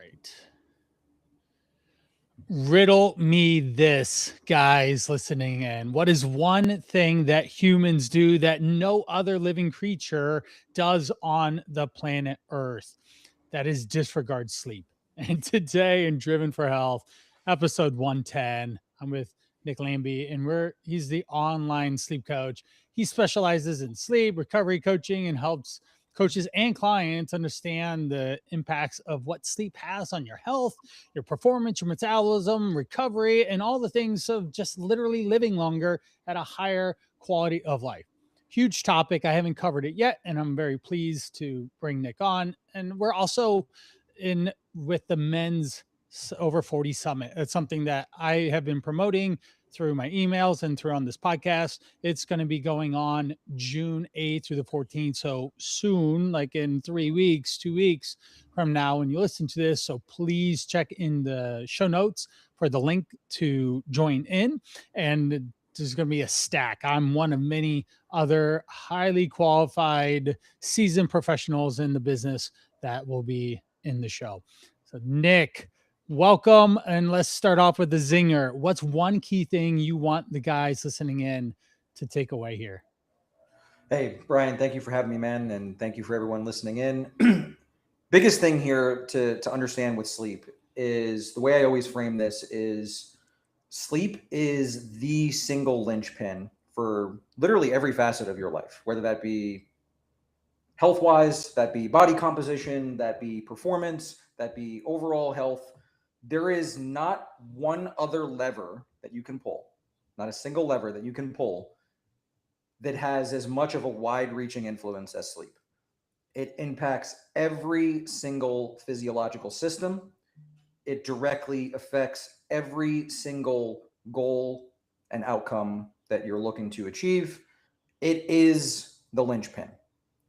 right. Riddle me this, guys listening in. What is one thing that humans do that no other living creature does on the planet Earth? That is disregard sleep. And today in Driven for Health, episode 110, I'm with Nick Lambie, and he's the online sleep coach. He specializes in sleep recovery coaching and helps coaches and clients understand the impacts of what sleep has on your health, your performance, your metabolism, recovery, and all the things of just literally living longer at a higher quality of life. Huge topic. I haven't covered it yet, and I'm very pleased to bring Nick on. And we're also in with the men's over 40 summit. It's something that I have been promoting through my emails and through on this podcast. It's going to be going on June 8th through the 14th. So soon, like in 3 weeks, 2 weeks from now, when you listen to this. So please check in the show notes for the link to join in. And there's going to be a stack. I'm one of many other highly qualified, seasoned professionals in the business that will be in the show. So, Nick, welcome. And let's start off with the zinger. What's one key thing you want the guys listening in to take away here? Hey, Brian, thank you for having me, man. And thank you for everyone listening in. Biggest thing here to understand with sleep is the way I always frame this is sleep is the single linchpin for literally every facet of your life, whether that be health wise, that be body composition, that be performance, that be overall health. There is not one other lever that you can pull, not a single lever that you can pull that has as much of a wide reaching influence as sleep. It impacts every single physiological system. It directly affects every single goal and outcome that you're looking to achieve. It is the linchpin.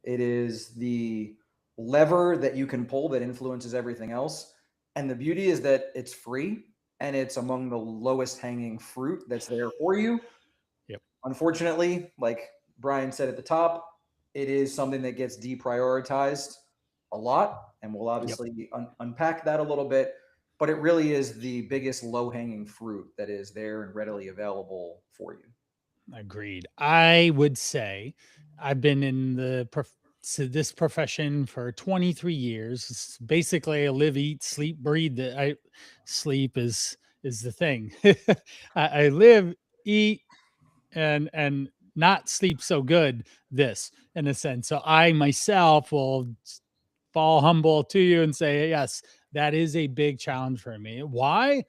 It is the lever that you can pull that influences everything else. And the beauty is that it's free and it's among the lowest hanging fruit that's there for you. Yep. Unfortunately, like Brian said at the top, it is something that gets deprioritized a lot. And we'll Yep. obviously unpack that a little bit. But it really is the biggest low hanging fruit that is there and readily available for you. Agreed. I would say I've been in this profession for 23 years. It's basically a live, eat, sleep, breathe. That I sleep is the thing. I live, eat, and not sleep so good. This in a sense. So I myself will fall humble to you and say, yes, that is a big challenge for me. Why?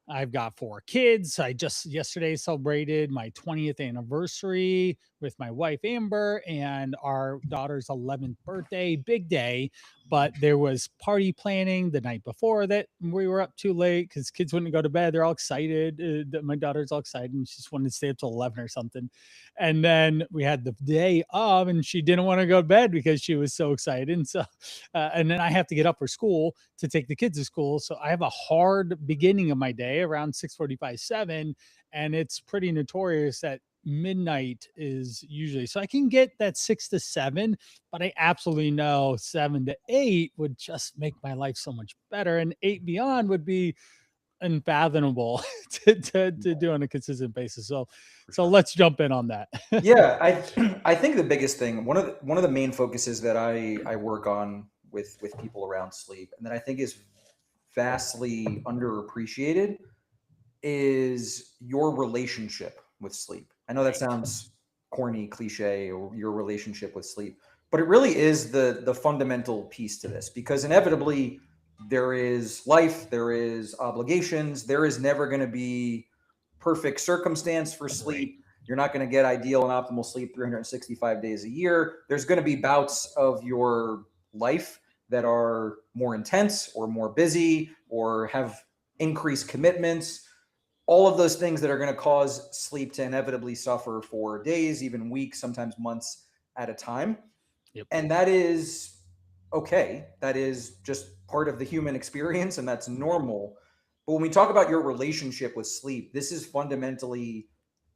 I've got 4 kids. I just yesterday celebrated my 20th anniversary with my wife, Amber, and our daughter's 11th birthday. Big day. But there was party planning the night before that we were up too late because kids wouldn't go to bed. They're all excited. My daughter's all excited and she just wanted to stay up till 11 or something. And then we had the day of, and she didn't want to go to bed because she was so excited. And so and then I have to get up for school to take the kids to school. So I have a hard beginning of my day around 6:45, 7, and it's pretty notorious that midnight is usually so I can get that 6 to 7, but I absolutely know 7 to 8 would just make my life so much better, and 8 beyond would be unfathomable to do on a consistent basis. So let's jump in on that. Yeah, I think the biggest thing, one of the main focuses that I work on with people around sleep, and that I think is vastly underappreciated, is your relationship with sleep. I know that Right. sounds corny, cliche, or your relationship with sleep, but it really is the fundamental piece to this, because inevitably there is life, there is obligations, there is never going to be perfect circumstance for Right. sleep. You're not going to get ideal and optimal sleep 365 days a year. There's going to be bouts of your life that are more intense or more busy or have increased commitments, all of those things that are going to cause sleep to inevitably suffer for days, even weeks, sometimes months at a time. Yep. And that is okay. That is just part of the human experience, and that's normal. But when we talk about your relationship with sleep, this is fundamentally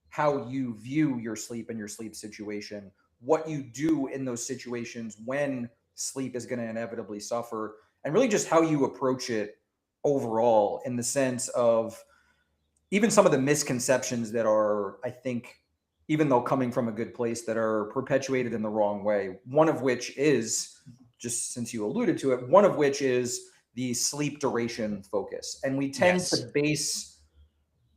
how you view your sleep and your sleep situation, what you do in those situations when sleep is going to inevitably suffer, and really just how you approach it overall, in the sense of even some of the misconceptions that are, I think, even though coming from a good place, that are perpetuated in the wrong way. One of which is, just since you alluded to it, one of which is the sleep duration focus. And we tend Yes. to base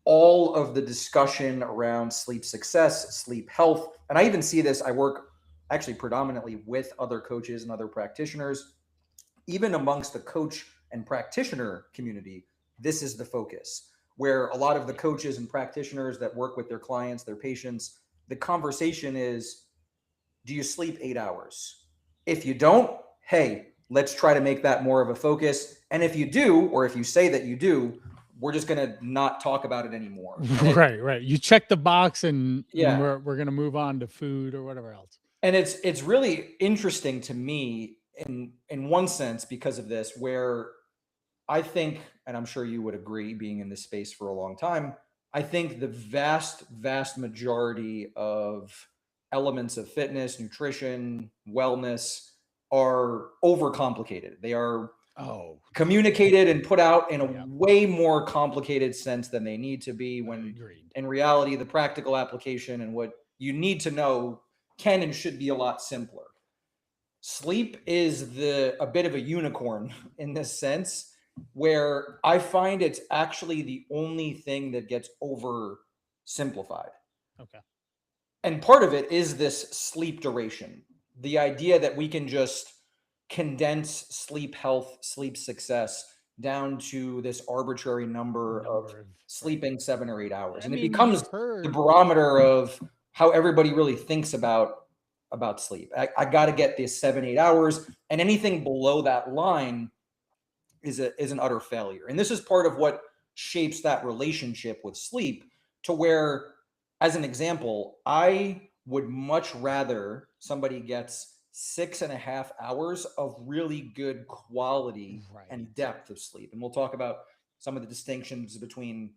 all of the discussion around sleep success, sleep health. And I even see this, I work actually predominantly with other coaches and other practitioners. Even amongst the coach and practitioner community, this is the focus, where a lot of the coaches and practitioners that work with their clients, their patients, the conversation is, do you sleep 8 hours? If you don't, hey, let's try to make that more of a focus. And if you do, or if you say that you do, we're just going to not talk about it anymore. Right. You check the box and Yeah. we're going to move on to food or whatever else. And it's really interesting to me in one sense because of this, where I think, and I'm sure you would agree, being in this space for a long time, I think the vast majority of elements of fitness, nutrition, wellness are overcomplicated. They are communicated and put out in a way more complicated sense than they need to be, when in reality, the practical application and what you need to know can and should be a lot simpler. Sleep is a bit of a unicorn in this sense, where I find it's actually the only thing that gets oversimplified. Okay. And part of it is this sleep duration. The idea that we can just condense sleep health, sleep success down to this arbitrary number of sleeping 7 or 8 hours. And it becomes the barometer of how everybody really thinks about sleep. I got to get this 7, 8 hours, and anything below that line is an utter failure. And this is part of what shapes that relationship with sleep, to where, as an example, I would much rather somebody gets 6.5 hours of really good quality and depth of sleep. And we'll talk about some of the distinctions between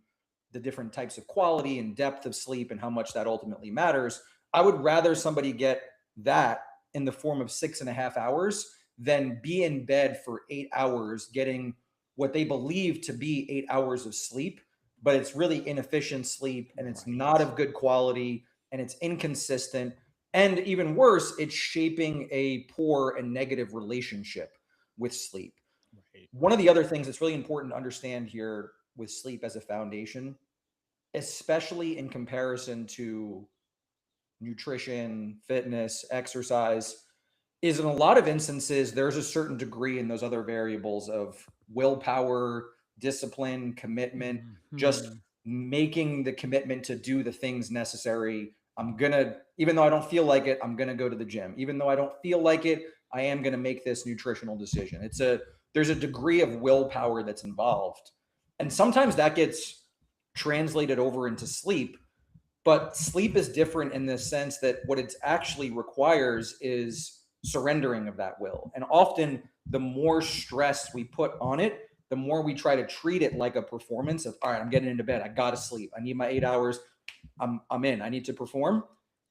the different types of quality and depth of sleep and how much that ultimately matters. I would rather somebody get that in the form of 6.5 hours than be in bed for 8 hours getting what they believe to be 8 hours of sleep, but it's really inefficient sleep, and it's not of good quality, and it's inconsistent. And even worse, it's shaping a poor and negative relationship with sleep. One of the other things that's really important to understand here with sleep as a foundation, especially in comparison to nutrition, fitness, exercise, is in a lot of instances, there's a certain degree in those other variables of willpower, discipline, commitment, just making the commitment to do the things necessary. Even though I don't feel like it, I'm going to go to the gym. Even though I don't feel like it, I am going to make this nutritional decision. There's a degree of willpower that's involved. And sometimes that gets translated over into sleep. But sleep is different in the sense that what it actually requires is surrendering of that will. And often the more stress we put on it, the more we try to treat it like a performance of, all right, I'm getting into bed. I got to sleep. I need my 8 hours. I'm in. I need to perform.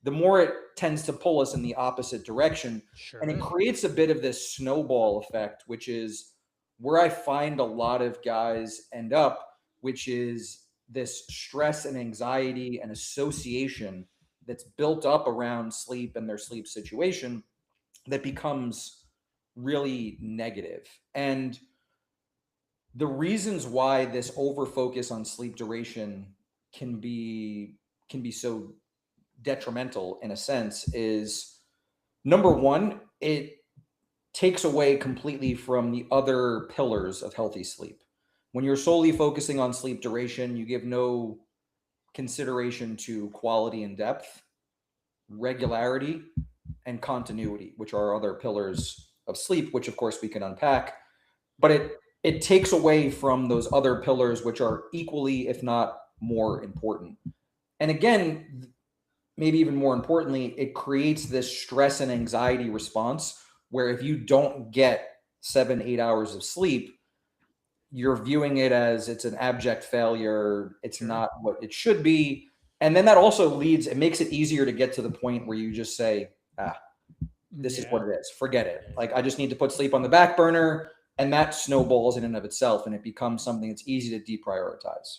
The more it tends to pull us in the opposite direction. And it creates a bit of this snowball effect, which is where I find a lot of guys end up, which is this stress and anxiety and association that's built up around sleep and their sleep situation that becomes really negative. And the reasons why this over focus on sleep duration can be so detrimental in a sense is, number one, it takes away completely from the other pillars of healthy sleep. When you're solely focusing on sleep duration, you give no consideration to quality and depth, regularity, and continuity, which are other pillars of sleep, which of course we can unpack. But it takes away from those other pillars, which are equally, if not more important. And again, maybe even more importantly, it creates this stress and anxiety response where if you don't get 7, 8 hours of sleep, you're viewing it as it's an abject failure. It's not what it should be. And then that also it makes it easier to get to the point where you just say, this is what it is. Forget it. Like, I just need to put sleep on the back burner. And that snowballs in and of itself, and it becomes something that's easy to deprioritize.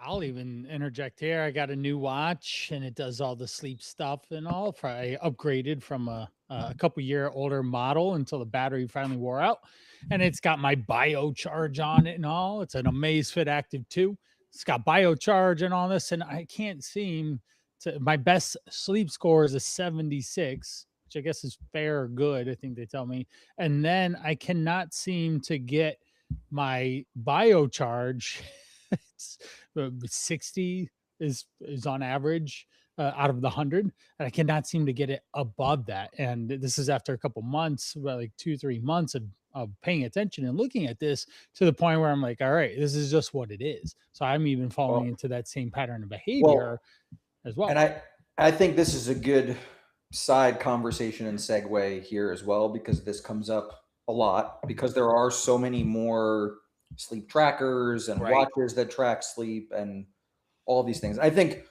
I'll even interject here. I got a new watch and it does all the sleep stuff and all. I upgraded from a couple year older model until the battery finally wore out. And it's got my BioCharge on it and all. It's an Amazfit Active 2. It's got BioCharge and all this. And I can't seem to, my best sleep score is a 76, which I guess is fair or good, I think they tell me. And then I cannot seem to get my BioCharge. It's 60 is on average out of the 100, and I cannot seem to get it above that. And this is after a couple months, about like 2-3 months of paying attention and looking at this, to the point where I'm like, all right, this is just what it is. So I'm even falling Well, into that same pattern of well, behavior as well. and I think this is a good side conversation and segue here as well, because this comes up a lot, because there are so many more sleep trackers and Right. watches that track sleep and all these things. I think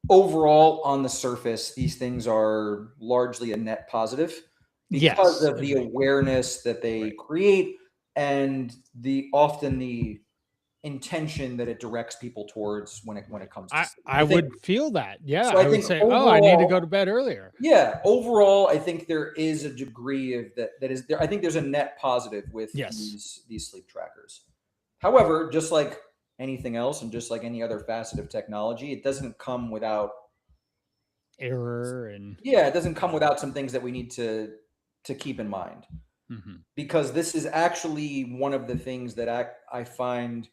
overall, on the surface, these things are largely a net positive because Yes, of the agreed. awareness that they Right. create, and often the intention that it directs people towards when it comes to sleep. I would feel that. Yeah, I I would think say, oh, I need to go to overall, bed earlier. yeah, overall, I think there is a degree of that is there. I think there's a net positive with Yes, these sleep trackers. However, just like anything else, and just like any other facet of technology, it doesn't come without, error and yeah, it doesn't come without some things that we need to keep in mind, mhm. because this is actually one of the things that I find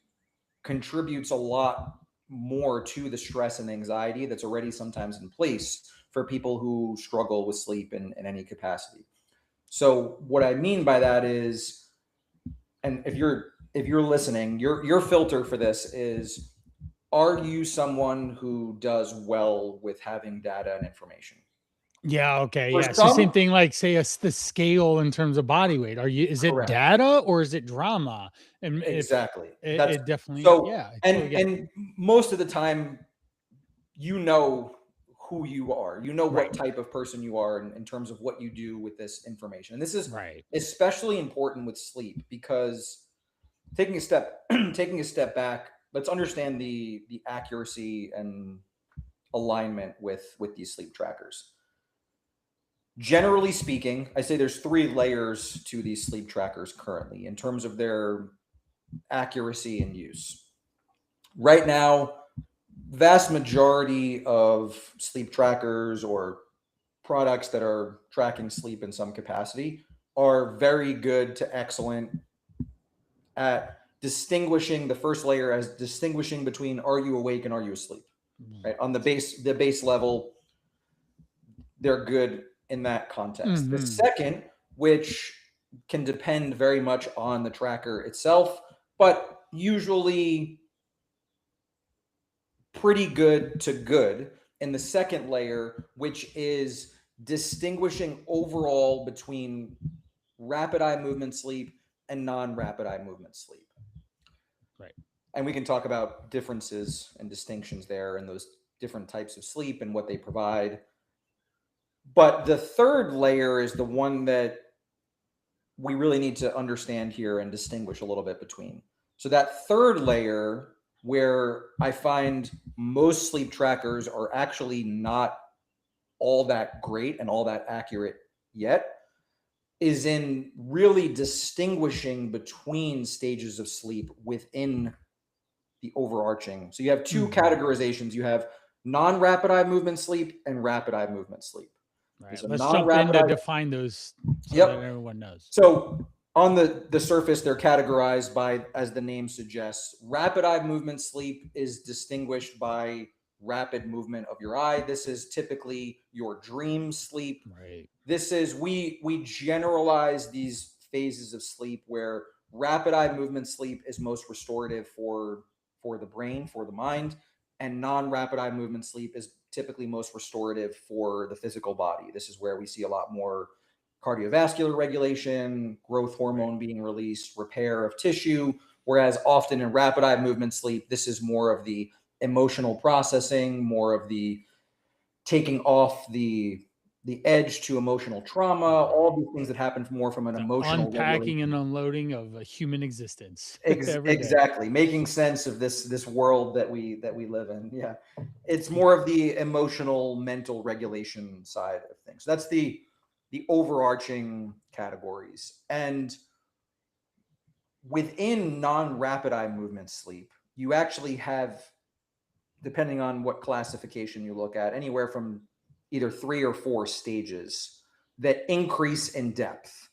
contributes a lot more to the stress and anxiety that's already sometimes in place for people who struggle with sleep in any capacity. So what I mean by that is, and if you're listening, your filter for this is, are you someone who does well with having data and information? Yeah, okay, For yeah. So same some, thing like say the scale in terms of body weight. Is it correct. data or is it drama? And if Exactly. it, That's it definitely, so, yeah, I totally and get it. most of the time, you know who you are. You know what Right, type of person you are in terms of what you do with this information. And this is right. especially important with sleep, because taking a step taking a step back, let's understand the accuracy and alignment with these sleep trackers. Generally speaking, I say there's three layers to these sleep trackers currently in terms of their accuracy and use. Right now, vast majority of sleep trackers or products that are tracking sleep in some capacity are very good to excellent at distinguishing, the first layer as distinguishing between, are you awake and are you asleep? Right? On the base level, they're good in that context. The Mm-hmm. second, which can depend very much on the tracker itself, but usually pretty good to good in the second layer, which is distinguishing overall between rapid eye movement sleep and non-rapid eye movement sleep. Right. And we can talk about differences and distinctions there and those different types of sleep and what they provide. But the third layer is the one that we really need to understand here and distinguish a little bit between. So that third layer, where I find most sleep trackers are actually not all that great and all that accurate yet, is in really distinguishing between stages of sleep within the overarching. So you have two Mm-hmm. categorizations. You have non-rapid eye movement sleep and rapid eye movement sleep. Right. So Let's jump in non-rapid to eye. define those so that Yep. everyone knows. So on the surface, they're categorized by, as the name suggests, rapid eye movement sleep is distinguished by rapid movement of your eye. This is typically your dream sleep. Right. This is, we generalize these phases of sleep where rapid eye movement sleep is most restorative for the brain, for the mind, and non-rapid eye movement sleep is typically most restorative for the physical body. This is where we see a lot more cardiovascular regulation, growth hormone being released, repair of tissue. Whereas often in rapid eye movement sleep, this is more of the emotional processing, more of the taking off the the edge to emotional trauma, all these things that happen more from an The emotional unpacking and regulation. unloading of a human existence every day. Exactly, making sense of this world that we live in. Yeah, it's more of the emotional, mental regulation side of things. So that's the overarching categories. And within non-rapid eye movement sleep, you actually have, depending on what classification you look at, anywhere from either 3 or 4 stages that increase in depth.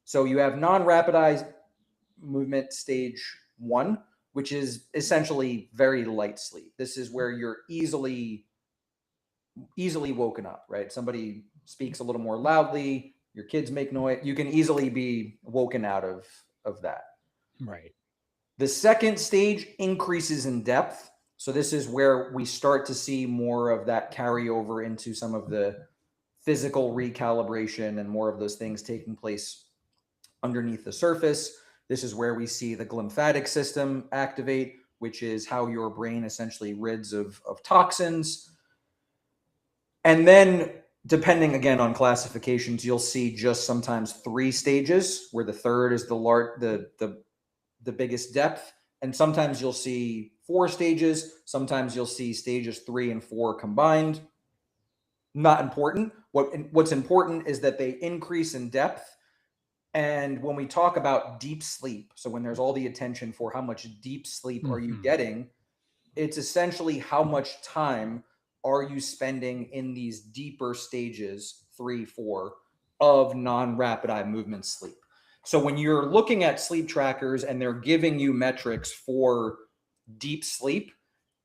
So you have non-rapid eye movement stage 1, which is essentially very light sleep. This is where you're easily woken up, right? Somebody speaks a little more loudly, your kids make noise, you can easily be woken out of that. Right. The second stage increases in depth. So this is where we start to see more of that carryover into some of the physical recalibration and more of those things taking place underneath the surface. This is where we see the glymphatic system activate, which is how your brain essentially rids of toxins. And then, depending again on classifications, you'll see just sometimes 3 stages, where the third is the biggest depth, and sometimes you'll see 4 stages. Sometimes you'll see stages 3 and 4 combined. Not important. What's important is that they increase in depth. And when we talk about deep sleep, so when there's all the attention for how much deep sleep are you getting, it's essentially how much time are you spending in these deeper stages, 3, 4, of non-rapid eye movement sleep. So when you're looking at sleep trackers and they're giving you metrics for deep sleep,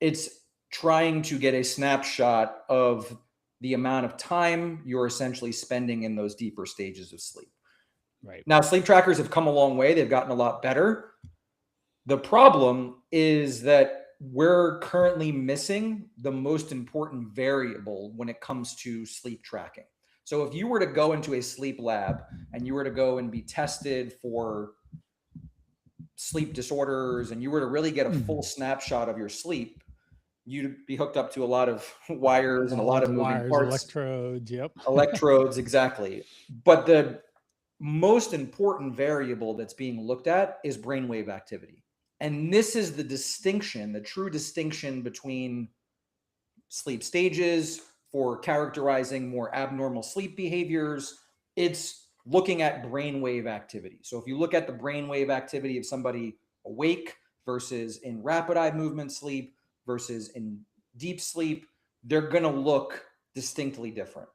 it's trying to get a snapshot of the amount of time you're essentially spending in those deeper stages of sleep. Right. Now, sleep trackers have come a long way. They've gotten a lot better. The problem is that we're currently missing the most important variable when it comes to sleep tracking. So if you were to go into a sleep lab and you were to go and be tested for sleep disorders and you were to really get a full snapshot of your sleep, you'd be hooked up to a lot of wires and a lot of moving wires, parts. electrodes. Yep. Electrodes, exactly. But the most important variable that's being looked at is brainwave activity. And this is the distinction, the true distinction between sleep stages for characterizing more abnormal sleep behaviors. It's looking at brainwave activity. So if you look at the brainwave activity of somebody awake versus in rapid eye movement sleep versus in deep sleep, they're going to look distinctly different.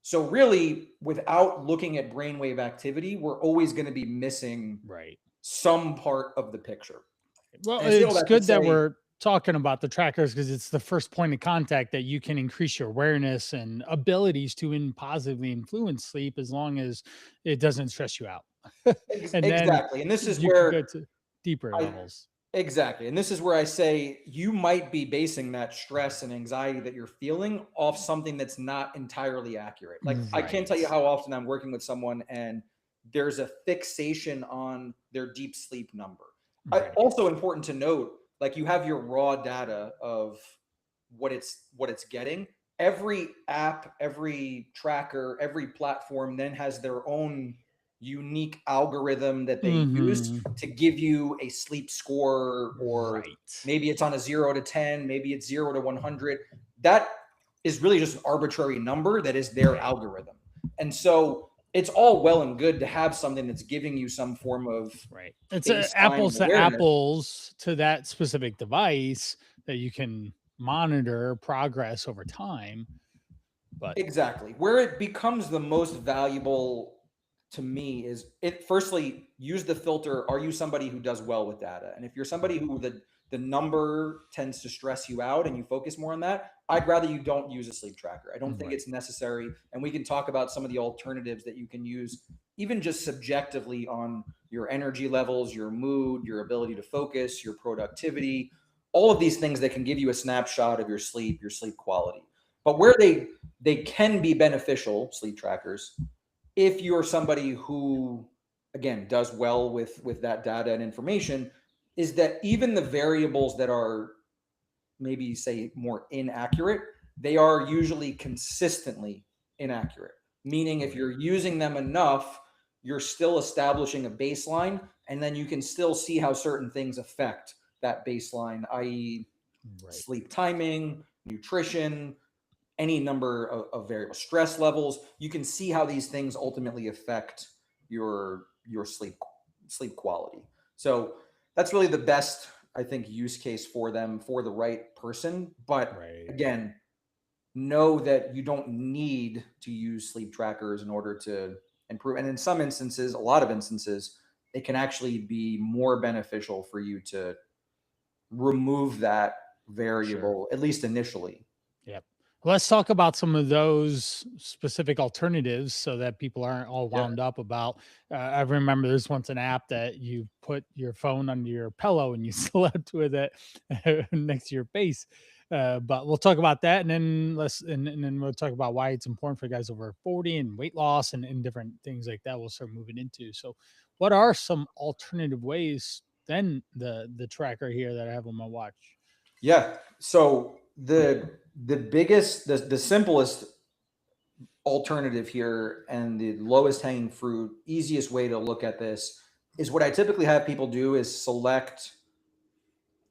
So really, without looking at brainwave activity, we're always going to be missing some part of the picture. Well, it's good that we're talking about the trackers because it's the first point of contact that you can increase your awareness and abilities to positively influence sleep as long as it doesn't stress you out. And exactly. And this is you where can go to deeper levels. Exactly. And this is where I say you might be basing that stress and anxiety that you're feeling off something that's not entirely accurate. Like I can't tell you how often I'm working with someone and there's a fixation on their deep sleep number. Also important to note, like you have your raw data of what it's getting. Every app, every tracker, every platform then has their own unique algorithm that they use to give you a sleep score, or maybe it's on a 0 to 10, maybe it's 0 to 100. That is really just an arbitrary number that is their algorithm. And so it's all well and good to have something that's giving you some form of it's apples to apples to that specific device that you can monitor progress over time. But exactly where it becomes the most valuable to me is it firstly use the filter. Are you somebody who does well with data? And if you're somebody who the number tends to stress you out and you focus more on that, I'd rather you don't use a sleep tracker. I don't think it's necessary. And we can talk about some of the alternatives that you can use, even just subjectively, on your energy levels, your mood, your ability to focus, your productivity, all of these things that can give you a snapshot of your sleep quality. But where they can be beneficial, sleep trackers, if you're somebody who, again, does well with that data and information, is that even the variables that are maybe, say, more inaccurate, they are usually consistently inaccurate. Meaning if Right. you're using them enough, you're still establishing a baseline, and then you can still see how certain things affect that baseline, i.e., Right. sleep timing, nutrition, any number of variable stress levels. You can see how these things ultimately affect your sleep quality. So that's really the best, I think, use case for them for the right person. But Right. again, know that you don't need to use sleep trackers in order to improve. And in some instances, a lot of instances, it can actually be more beneficial for you to remove that Sure. variable, at least initially. Yep. Let's talk about some of those specific alternatives so that people aren't all Yeah. wound up about. I remember there's once an app that you put your phone under your pillow and you slept with it next to your face. But we'll talk about that, and then and then we'll talk about why it's important for guys over 40 and weight loss and different things like that. We'll start moving into. So, what are some alternative ways than the tracker here that I have on my watch? Yeah. So the biggest, the simplest alternative here and the lowest hanging fruit, easiest way to look at this is what I typically have people do is select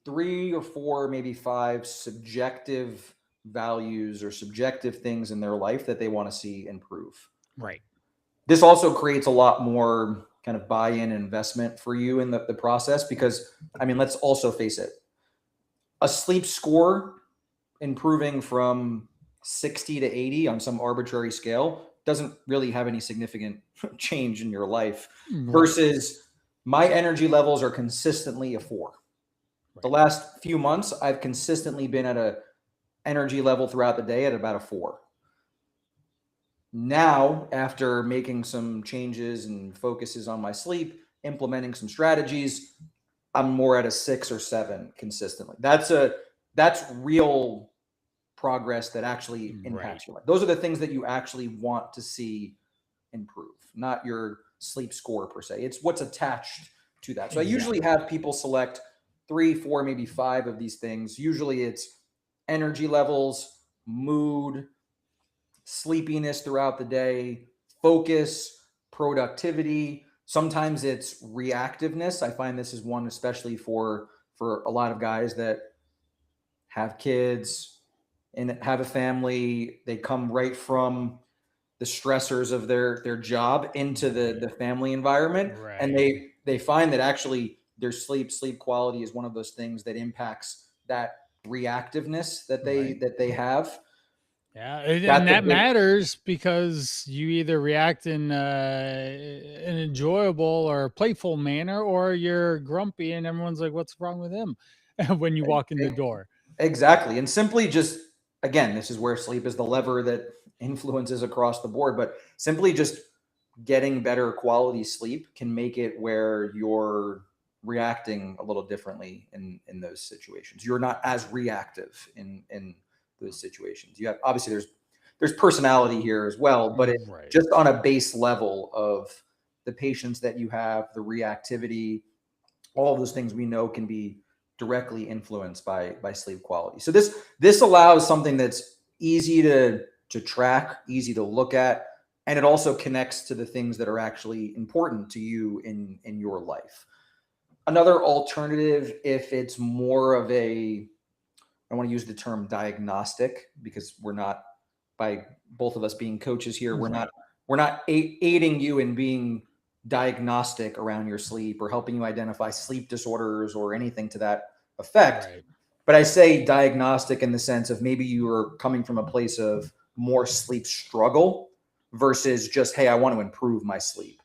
3 or 4, maybe 5 subjective values or subjective things in their life that they want to see improve. Right. This also creates a lot more kind of buy-in investment for you in the process because, I mean, let's also face it, a sleep score improving from 60 to 80 on some arbitrary scale doesn't really have any significant change in your life Right. versus my energy levels are consistently a 4. The Right. last few months I've consistently been at a energy level throughout the day at about a 4. Now, after making some changes and focuses on my sleep, implementing some strategies, I'm more at a 6 or 7 consistently. That's real progress that actually Right. impacts your life. Those are the things that you actually want to see improve, not your sleep score per se. It's what's attached to that. So I usually Exactly. have people select 3, 4, maybe 5 of these things. Usually it's energy levels, mood, sleepiness throughout the day, focus, productivity. Sometimes it's reactiveness. I find this is one especially for a lot of guys that have kids and have a family. They come right from the stressors of their job into the Right. family environment, and Right. they find that actually their sleep quality is one of those things that impacts that reactiveness Right. that they have. Yeah, and That's a that big matters because you either react in an enjoyable or playful manner, or you're grumpy, and everyone's like, "What's wrong with him?" when you walk in the door. exactly. And simply just, again, this is where sleep is the lever that influences across the board, but simply just getting better quality sleep can make it where you're reacting a little differently in those situations. You're not as reactive in those situations. You have, obviously there's personality here as well, but it Right. just on a base level of the patience that you have, the reactivity, all of those things we know can be directly influenced by sleep quality. So this allows something that's easy to track, easy to look at, and it also connects to the things that are actually important to you in your life. Another alternative, if it's more of a, I want to use the term diagnostic because we're not, by both of us being coaches here, Right. we're not aiding you in being diagnostic around your sleep or helping you identify sleep disorders or anything to that effect. Right. But I say diagnostic in the sense of maybe you are coming from a place of more sleep struggle versus just, hey, I want to improve my sleep.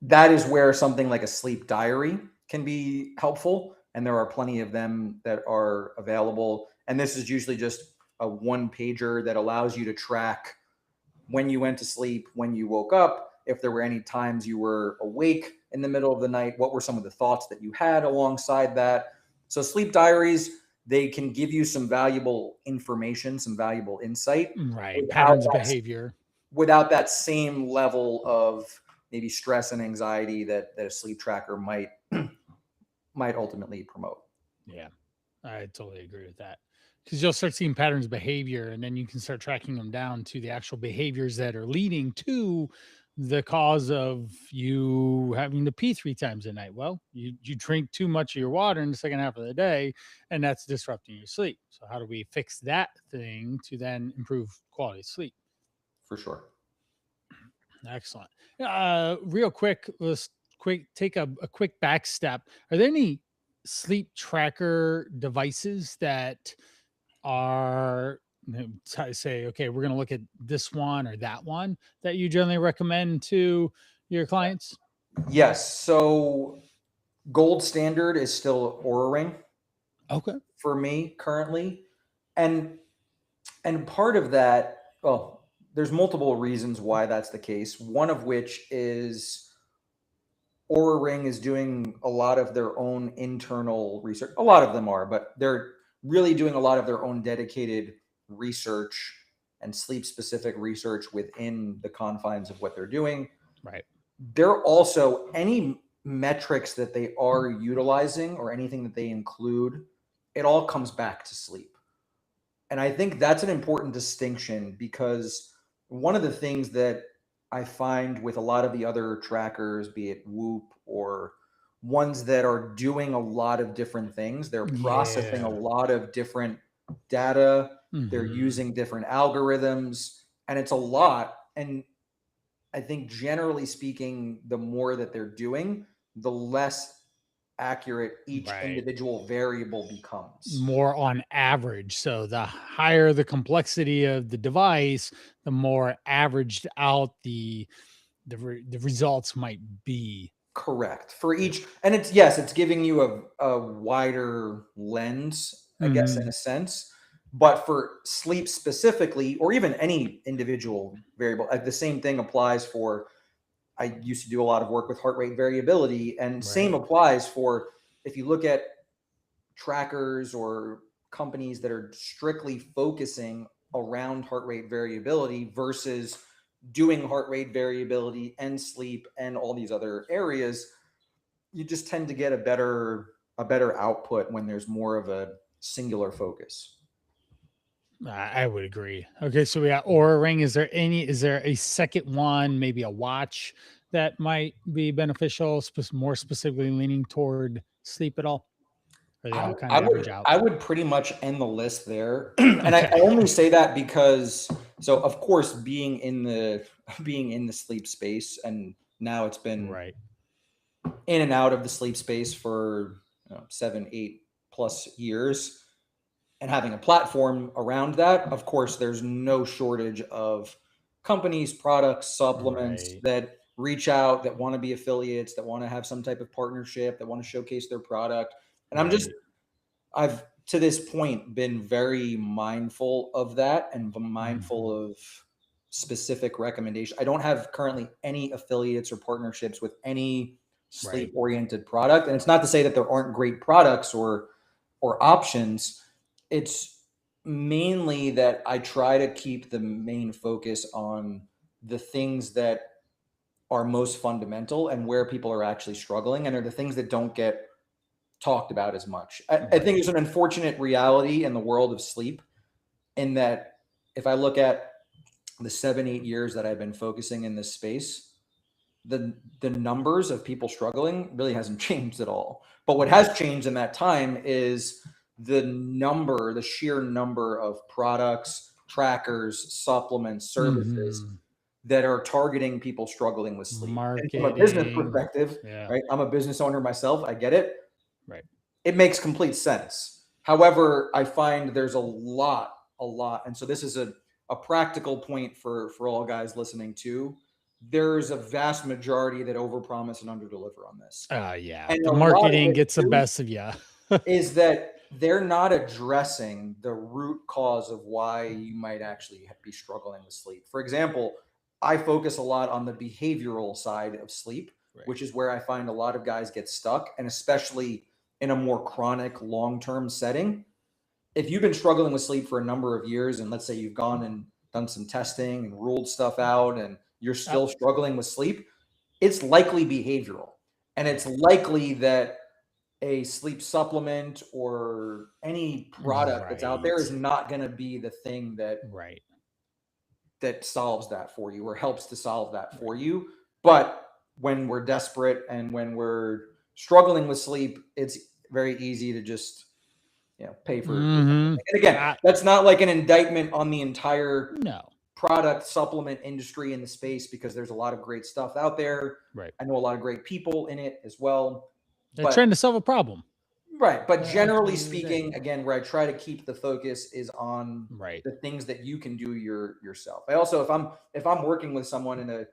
That is where something like a sleep diary can be helpful. And there are plenty of them that are available. And this is usually just a one pager that allows you to track when you went to sleep, when you woke up, if there were any times you were awake in the middle of the night, what were some of the thoughts that you had alongside that. So, sleep diaries, they can give you some valuable information, some valuable insight Right. without Patterns of that behavior. without that same level of maybe stress and anxiety that a sleep tracker might might ultimately promote. Yeah, I totally agree with that. because you'll start seeing patterns of behavior, and then you can start tracking them down to the actual behaviors that are leading to the cause of you having to pee 3 times a night. Well, you drink too much of your water in the second half of the day, and that's disrupting your sleep. So how do we fix that thing to then improve quality of sleep? For sure. Excellent. Real quick, let's take a quick back step. Are there any sleep tracker devices that are say, okay, we're going to look at this one or that one that you generally recommend to your clients? Yes. So gold standard is still Aura Ring Okay. for me currently. And part of that, well, there's multiple reasons why that's the case. One of which is Aura Ring is doing a lot of their own internal research. A lot of them are, but they're really doing a lot of their own dedicated research and sleep specific research within the confines of what they're doing. Right. They're also, any metrics that they are utilizing or anything that they include, it all comes back to sleep. And I think that's an important distinction, because one of the things that I find with a lot of the other trackers, be it Whoop or ones that are doing a lot of different things, they're processing a Yeah. lot of different data, they're Mhm. using different algorithms, and it's a lot. And I think generally speaking, the more that they're doing, the less accurate each Right. individual variable becomes. More on average. So the higher the complexity of the device, the more averaged out the results might be. Correct. For each, and it's, yes, it's giving you a wider lens, I guess, in Mhm. a sense. But for sleep specifically, or even any individual variable, the same thing applies for. I used to do a lot of work with heart rate variability, and same Right. applies for, if you look at trackers or companies that are strictly focusing around heart rate variability versus doing heart rate variability and sleep and all these other areas, you just tend to get a better output when there's more of a singular focus. I would agree. Okay, so we got Aura Ring. Is there a second one, maybe a watch that might be beneficial, more specifically leaning toward sleep at all? Or they I, all kind I of average would out? I would pretty much end the list there, and I Okay. only say that because, so of course, being in the being in the sleep space, and now it's been Right. in and out of the sleep space for 7, 8+ years, and having a platform around that, of course, there's no shortage of companies, products, supplements Right. that reach out, that want to be affiliates, that want to have some type of partnership, that want to showcase their product. And Right. I've to this point been very mindful of that, and mindful Mhm. of specific recommendations. I don't have currently any affiliates or partnerships with any Right. sleep oriented product. And it's not to say that there aren't great products or options. It's mainly that I try to keep the main focus on the things that are most fundamental and where people are actually struggling, and are the things that don't get talked about as much. I think Right. there's an unfortunate reality in the world of sleep, in that if I look at the 7, 8 years that I've been focusing in this space, the numbers of people struggling really hasn't changed at all. But what Right. has changed in that time is the sheer number of products, trackers, supplements, services Mhm. that are targeting people struggling with sleep. And from a business Marketing. perspective, Yeah. right? I'm a business owner myself. I get it. Right. It makes complete sense. However, I find there's a lot. And so this is a practical point for all guys listening too. There's a vast majority that overpromise and underdeliver on this. Yeah. And The a lot of marketing it gets the too best of you. is that they're not addressing the root cause of why you might actually be struggling with sleep. For example, I focus a lot on the behavioral side of sleep, Right. which is where I find a lot of guys get stuck, and especially in a more chronic, long term setting. If you've been struggling with sleep for a number of years, and let's say you've gone and done some testing and ruled stuff out, and you're Uh, still struggling with sleep, it's likely behavioral. And it's right. likely that a sleep supplement or any product that's out there is Right. not going to be the thing Right. that solves that for you or helps to solve that for Right. you. But when we're desperate and when we're struggling with sleep, it's very easy to just pay for something. Mm-hmm. And again, that's not like an indictment on the entire No. product supplement industry in the space, because there's a lot of great stuff out there. Right. I know a lot of great people in it as well. They're But trying to solve a problem. right, but At the generally end of the day. speaking, again, where I try to keep the focus is on Right. the things that you can do yourself. I also, if I'm working with someone in a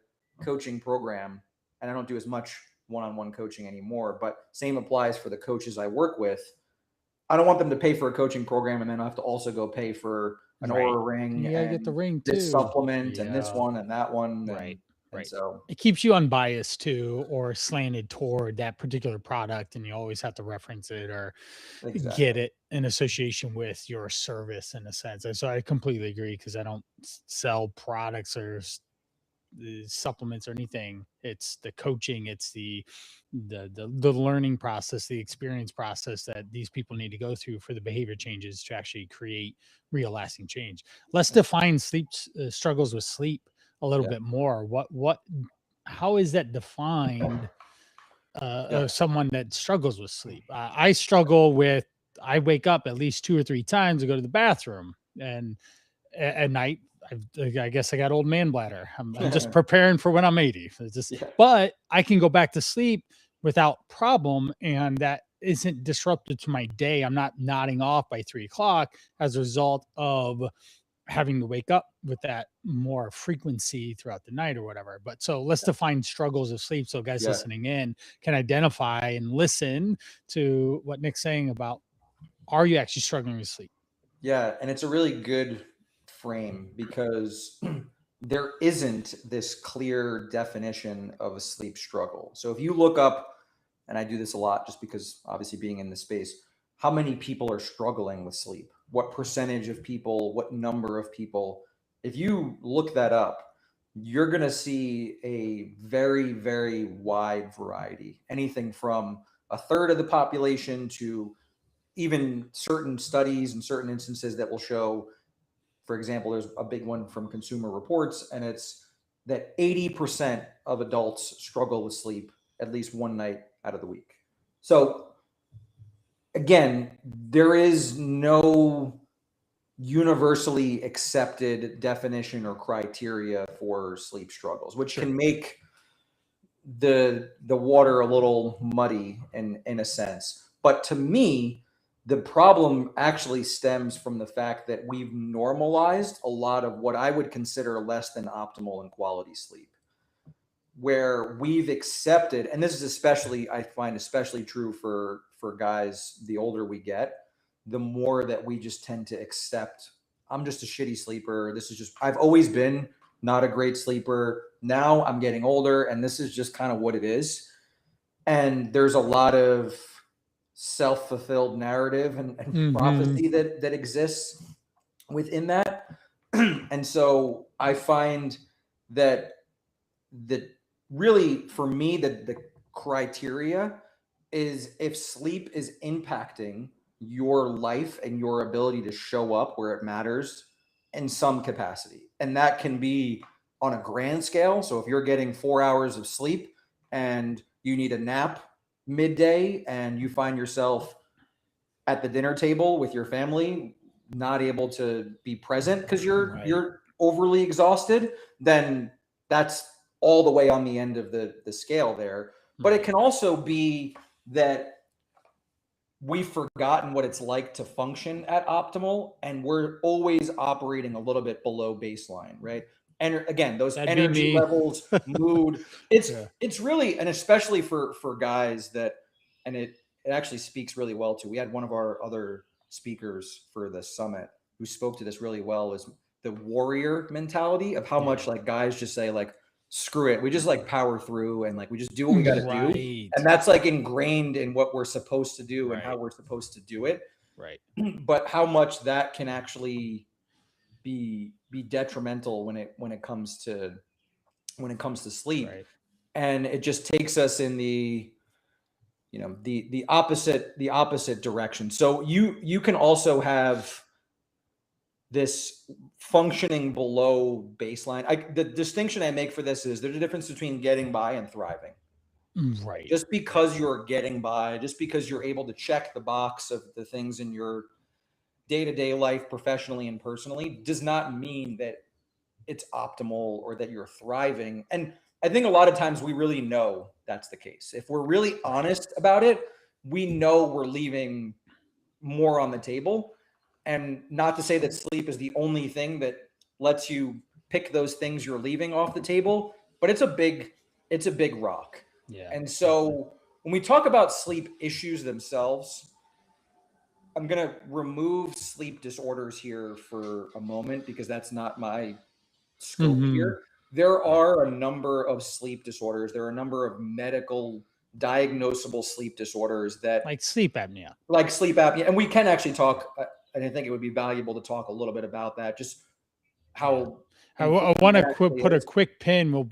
coaching program, and I don't do as much one-on-one coaching anymore, but same applies for the coaches I work with. I don't want them to pay for a coaching program and then I have to also go pay for an Right. Aura ring You gotta get the and ring this too. supplement and this Yeah. one and that one, Right. and Right. so It keeps you unbiased too, or slanted toward that particular product, and you always have to reference it or get exactly. it in association with your service in a sense. And so I completely agree because I don't sell products or the supplements or anything. It's the coaching, it's the learning process, the experience process that these people need to go through for the behavior changes to actually create real lasting change. Let's define sleep struggles with sleep a little Yeah. bit more. What how is that defined? Yeah. Someone that struggles with sleep. I struggle with. I wake up at least 2 or 3 times to go to the bathroom, and at night, I guess I got old man bladder. I'm just preparing for when I'm 80. It's just, Yeah. but I can go back to sleep without problem, and that isn't disrupted to my day. I'm not nodding off by 3 o'clock as a result of having to wake up with that more frequency throughout the night or whatever. But so let's define struggles of sleep so guys Yeah. listening in can identify and listen to what Nick's saying about, are you actually struggling with sleep? Yeah, and it's a really good frame because there isn't this clear definition of a sleep struggle. So if you look up, and I do this a lot just because obviously being in the space, how many people are struggling with sleep? What percentage of people, what number of people? If you look that up, you're going to see a very, very wide variety. Anything from a third of the population to even certain studies and certain instances that will show, for example, there's a big one from Consumer Reports, and it's that 80% of adults struggle with sleep at least one night out of the week. So, again, there is no universally accepted definition or criteria for sleep struggles, which Sure. can make the water a little muddy in a sense. But to me, the problem actually stems from the fact that we've normalized a lot of what I would consider less than optimal and quality sleep, where we've accepted, and this is especially, I find especially true for guys, the older we get, the more that we just tend to accept, I'm just a shitty sleeper. This is just, I've always been not a great sleeper. Now I'm getting older and this is just kind of what it is. And there's a lot of self-fulfilled narrative and Mm-hmm. prophecy that exists within that. And so I find that that really for me the criteria is if sleep is impacting your life and your ability to show up where it matters in some capacity, and that can be on a grand scale. So if you're getting 4 hours of sleep and you need a nap midday and you find yourself at the dinner table with your family not able to be present because Right. you're overly exhausted, then that's all the way on the end of the scale there. But it Right. can also be that we've forgotten what it's like to function at optimal and we're always operating a little bit below baseline, right? And again, those That'd be energy me. levels, mood, it's Yeah. it's really, and especially for guys that, and it actually speaks really well to, we had one of our other speakers for the summit who spoke to this really well, is the warrior mentality of how much Yeah. like guys just say like screw it, we just like power through and like we just do what we got to do, and Right. that's like ingrained in what we're supposed to do and how Right. we're supposed to do it. Right. But how much that can actually be detrimental when it comes to sleep. Right. And it just takes us in the the opposite direction. So you can also have this functioning below baseline. The distinction I make for this is there's a difference between getting by and thriving. Right. Just because you're getting by, just because you're able to check the box of the things in your day-to-day life, professionally and personally, does not mean that it's optimal or that you're thriving. And I think a lot of times we really know that's the case. If we're really honest about it, we know we're leaving more on the table. And not to say that sleep is the only thing that lets you pick those things you're leaving off the table, but it's a big rock. Yeah. And so when we talk about sleep issues themselves, I'm going to remove sleep disorders here for a moment because that's not my scope here. There are a number of sleep disorders. There are a number of medical diagnosable sleep disorders that like sleep apnea. And we can actually talk, and I think it would be valuable to talk a little bit about that, just how I want to put a quick pin.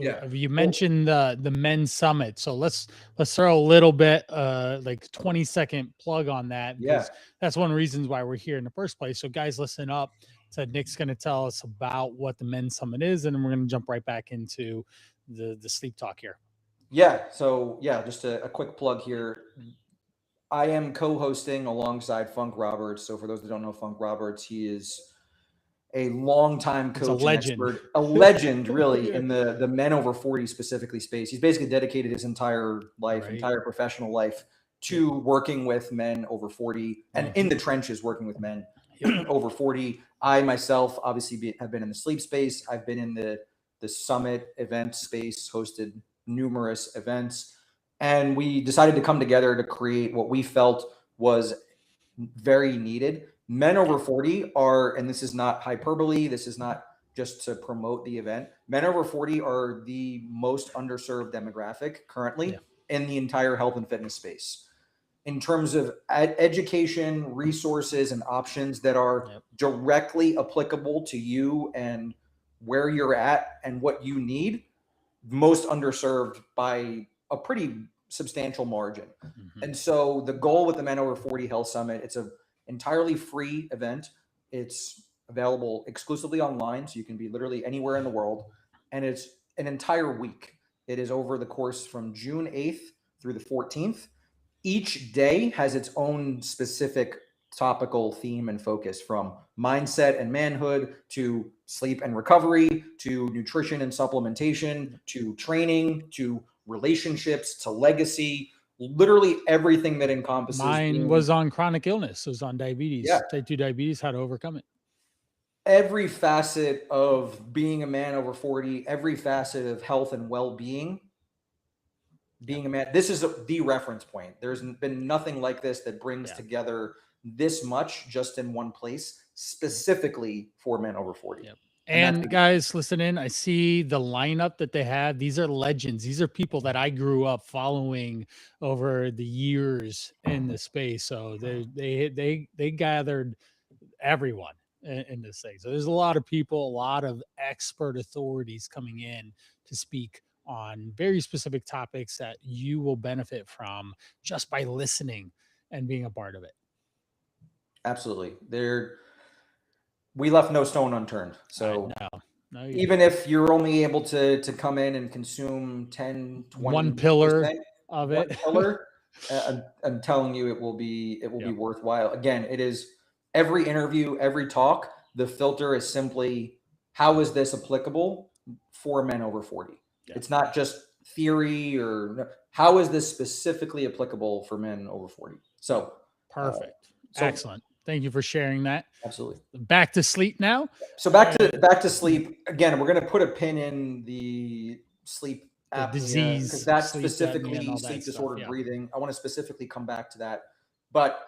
Yeah. You mentioned the men's summit, so let's throw a little bit like 20-second plug on that, because that's one of the reasons why we're here in the first place. So guys, listen up. So Nick's going to tell us about what the men's summit is, and then we're going to jump right back into the sleep talk here. Yeah. So just a quick plug here. I am co-hosting alongside Funk Roberts. So for those that don't know Funk Roberts, he is a longtime coach, a legend, a legend really in the men over 40 specifically space. He's basically dedicated his entire life, entire professional life to working with men over 40 and in the trenches working with men over 40. I myself obviously have been in the sleep space. I've been in the summit event space, hosted numerous events. And we decided to come together to create what we felt was very needed. Men over 40 are, and this is not hyperbole, this is not just to promote the event, men over 40 are the most underserved demographic currently in the entire health and fitness space. In terms of education, resources, and options that are directly applicable to you and where you're at and what you need, most underserved by a pretty substantial margin. And so the goal with the Men Over 40 Health Summit, it's an entirely free event. It's available exclusively online, so you can be literally anywhere in the world. And it's an entire week. It is over the course from June 8th through the 14th. Each day has its own specific topical theme and focus, from mindset and manhood to sleep and recovery to nutrition and supplementation to training to relationships to legacy, literally everything that encompasses. Mine was on chronic illness. It was on diabetes, type 2 diabetes, how to overcome it. Every facet of being a man over 40, every facet of health and well-being, being a man, this is the reference point. There's been nothing like this that brings together this much just in one place, specifically for men over 40. And guys, listen in. I see the lineup that they have. These are legends. These are people that I grew up following over the years in the space. So they gathered everyone in this thing. So there's a lot of people, a lot of expert authorities coming in to speak on very specific topics that you will benefit from just by listening and being a part of it. Absolutely. We left no stone unturned. So even if you're only able to come in and consume 10, 20, one pillar of it, I'm telling you, it will be worthwhile. Again, it is every interview, every talk. The filter is simply, how is this applicable for men over 40? It's not just theory or how is this specifically applicable for men over 40? So perfect. Excellent. Thank you for sharing that. Absolutely. Back to sleep now. So back to sleep. Again, we're going to put a pin in the sleep apnea, disease, because that's specifically sleep disordered breathing. I want to specifically come back to that. But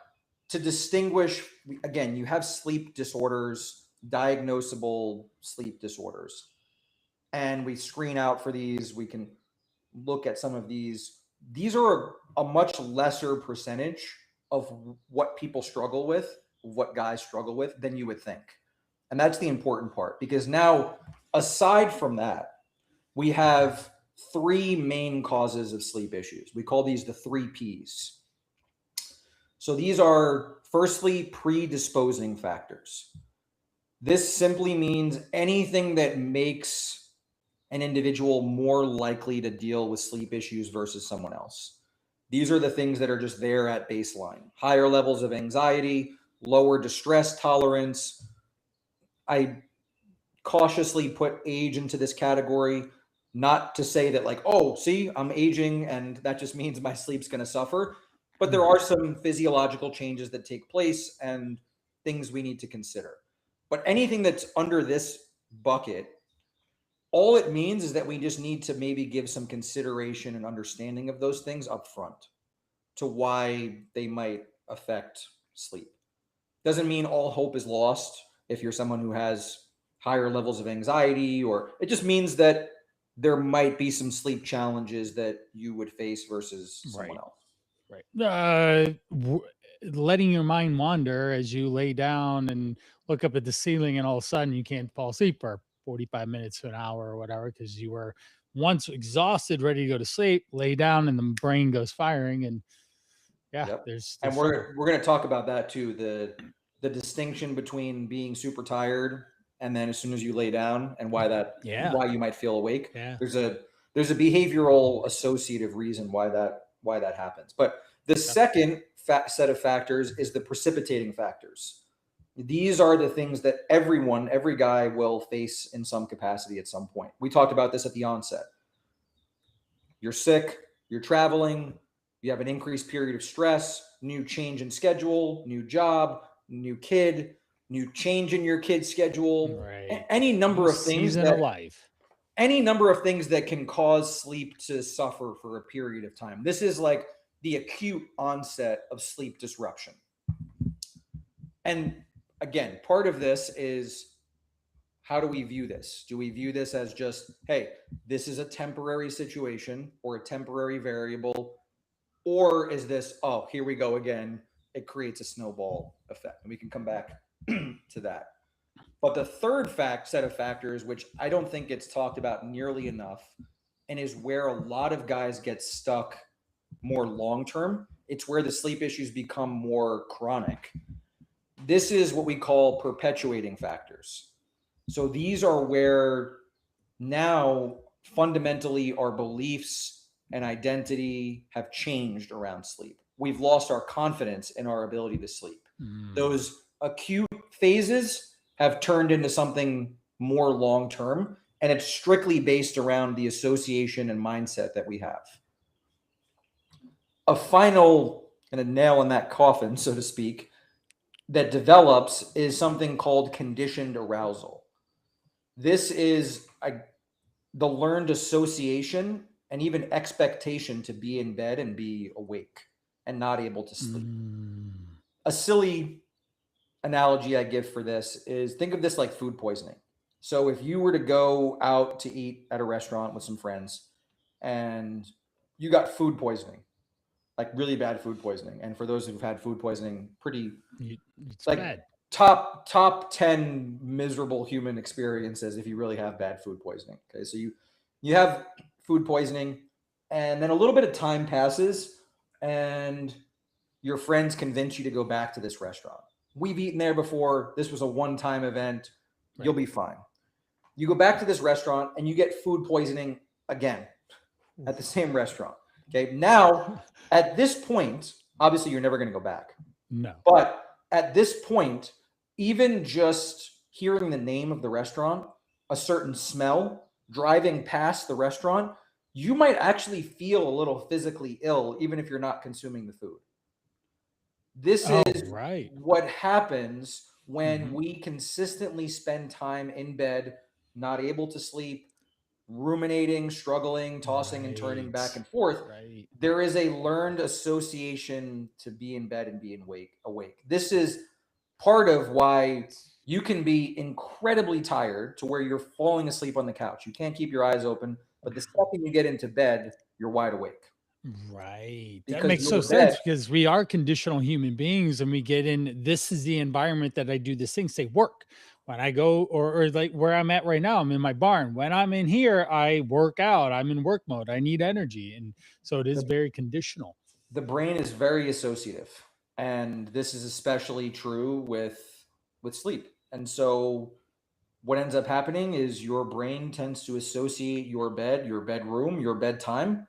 to distinguish, again, you have sleep disorders, diagnosable sleep disorders. And we screen out for these. We can look at some of these. These are a much lesser percentage of what people struggle with, what guys struggle with, than you would think. And that's the important part, because now, aside from that, we have three main causes of sleep issues. We call these the 3 Ps. So these are, firstly, predisposing factors. This simply means anything that makes an individual more likely to deal with sleep issues versus someone else. These are the things that are just there at baseline. Higher levels of anxiety, lower distress tolerance. I cautiously put age into this category, not to say that like, oh, see, I'm aging and that just means my sleep's going to suffer. But there are some physiological changes that take place and things we need to consider. But anything that's under this bucket, all it means is that we just need to maybe give some consideration and understanding of those things up front to why they might affect sleep. Doesn't mean all hope is lost if you're someone who has higher levels of anxiety, or it just means that there might be some sleep challenges that you would face versus someone else. Right. Letting your mind wander as you lay down and look up at the ceiling, and all of a sudden you can't fall asleep for 45 minutes to an hour or whatever because you were once exhausted, ready to go to sleep, lay down, and the brain goes firing. And yeah, Yep. there's And we're going to talk about that too, the distinction between being super tired and then as soon as you lay down, and why you might feel awake. Yeah. There's a behavioral associative reason why that happens. But the second set of factors is the precipitating factors. These are the things that every guy will face in some capacity at some point. We talked about this at the onset. You're sick, you're traveling, you have an increased period of stress, new change in schedule, new job, new kid, new change in your kid's schedule, right. Any number of things that can cause sleep to suffer for a period of time. This is like the acute onset of sleep disruption. And again, part of this is, how do we view this? Do we view this as just, hey, this is a temporary situation or a temporary variable? Or is this, oh, here we go again, it creates a snowball effect? And we can come back to that. But the third set of factors, which I don't think gets talked about nearly enough, and is where a lot of guys get stuck more long-term, it's where the sleep issues become more chronic. This is what we call perpetuating factors. So these are where now fundamentally our beliefs and identity have changed around sleep. We've lost our confidence in our ability to sleep. Those acute phases have turned into something more long-term, and it's strictly based around the association and mindset that we have. A final kind of nail in that coffin, so to speak, that develops is something called conditioned arousal. This is the learned association and even expectation to be in bed and be awake and not able to sleep. A silly analogy I give for this is, think of this like food poisoning. So if you were to go out to eat at a restaurant with some friends and you got food poisoning, like really bad food poisoning. And for those who've had food poisoning, it's like bad. Top 10 miserable human experiences if you really have bad food poisoning. Okay, so you have food poisoning, and then a little bit of time passes and your friends convince you to go back to this restaurant. We've eaten there before. This was a one-time event. Right. You'll be fine. You go back to this restaurant and you get food poisoning again at the same restaurant. Okay. Now, at this point, obviously you're never going to go back. No. But at this point, even just hearing the name of the restaurant, a certain smell, driving past the restaurant, you might actually feel a little physically ill, even if you're not consuming the food. This is what happens when we consistently spend time in bed, not able to sleep, ruminating, struggling, tossing and turning back and forth. Right. There is a learned association to be in bed and be awake. This is part of why you can be incredibly tired to where you're falling asleep on the couch. You can't keep your eyes open, but the second you get into bed, you're wide awake. Right. That makes so sense, because we are conditional human beings and we get in, this is the environment that I do this thing, say work. When I go, or like where I'm at right now, I'm in my barn. When I'm in here, I work out. I'm in work mode. I need energy. And so it is The, very conditional. the brain is very associative, and this is especially true with sleep. And so what ends up happening is your brain tends to associate your bed, your bedroom, your bedtime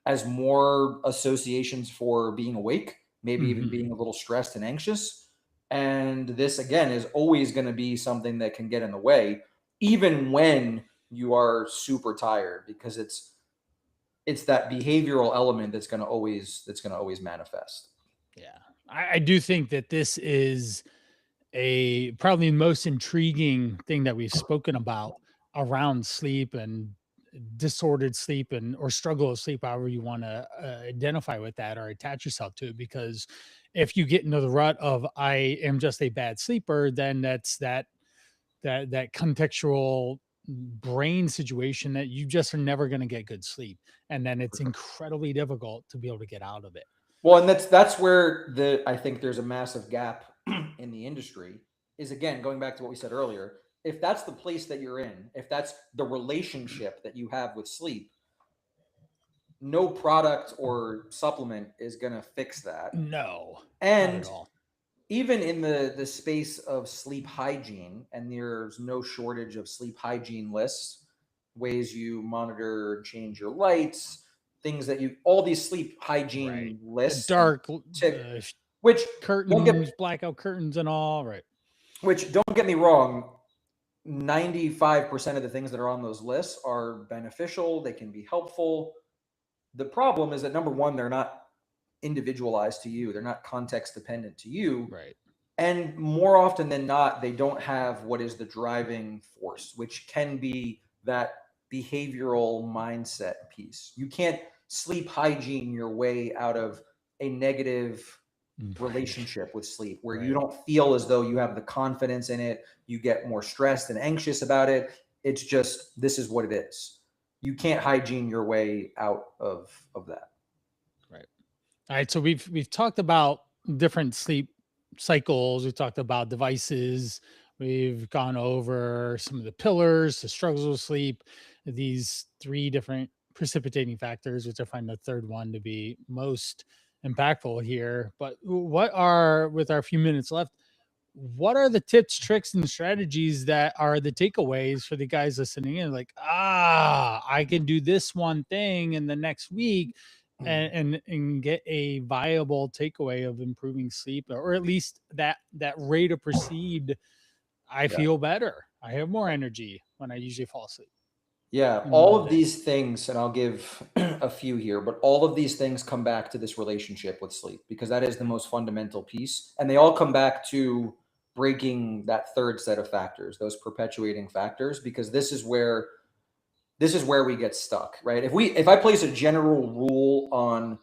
as more associations for being awake, maybe even being a little stressed and anxious. And this, again, is always going to be something that can get in the way, even when you are super tired, because it's that behavioral element that's going to always manifest. Yeah. I do think that this is probably the most intriguing thing that we've spoken about around sleep and disordered sleep, and or struggle of sleep, however you want to identify with that or attach yourself to it. Because if you get into the rut of I am just a bad sleeper, then that's that contextual brain situation that you just are never going to get good sleep, and then it's incredibly difficult to be able to get out of it. Well, and that's where I think there's a massive gap in the industry, is, again, going back to what we said earlier. If that's the place that you're in, if that's the relationship that you have with sleep, no product or supplement is going to fix that. No, not And at all. even in the space of sleep hygiene, and there's no shortage of sleep hygiene lists, ways you monitor, change your lights, things that you, all these sleep hygiene Right. lists, Dark which don't get curtains, blackout curtains, and all. Right. which don't get me wrong, 95% of the things that are on those lists are beneficial. They can be helpful. The problem is that, number one, they're not individualized to you. They're not context dependent to you. Right. And more often than not, they don't have what is the driving force, which can be that behavioral mindset piece. You can't sleep hygiene your way out of a negative relationship with sleep, where you don't feel as though you have the confidence in it. You get more stressed and anxious about it. It's just, this is what it is. You can't hygiene your way out of that. Right. All right. So we've talked about different sleep cycles. We've talked about devices. We've gone over some of the pillars, the struggles with sleep, these three different precipitating factors, which I find the third one to be most impactful here. But with our few minutes left, what are the tips, tricks, and strategies that are the takeaways for the guys listening in? Like, I can do this one thing in the next week and get a viable takeaway of improving sleep, or at least that rate of perceived, I feel better. I have more energy when I usually fall asleep. Yeah, all of these things, and I'll give a few here, but all of these things come back to this relationship with sleep, because that is the most fundamental piece. And they all come back to breaking that third set of factors, those perpetuating factors, because this is where we get stuck, right? If I place a general rule on,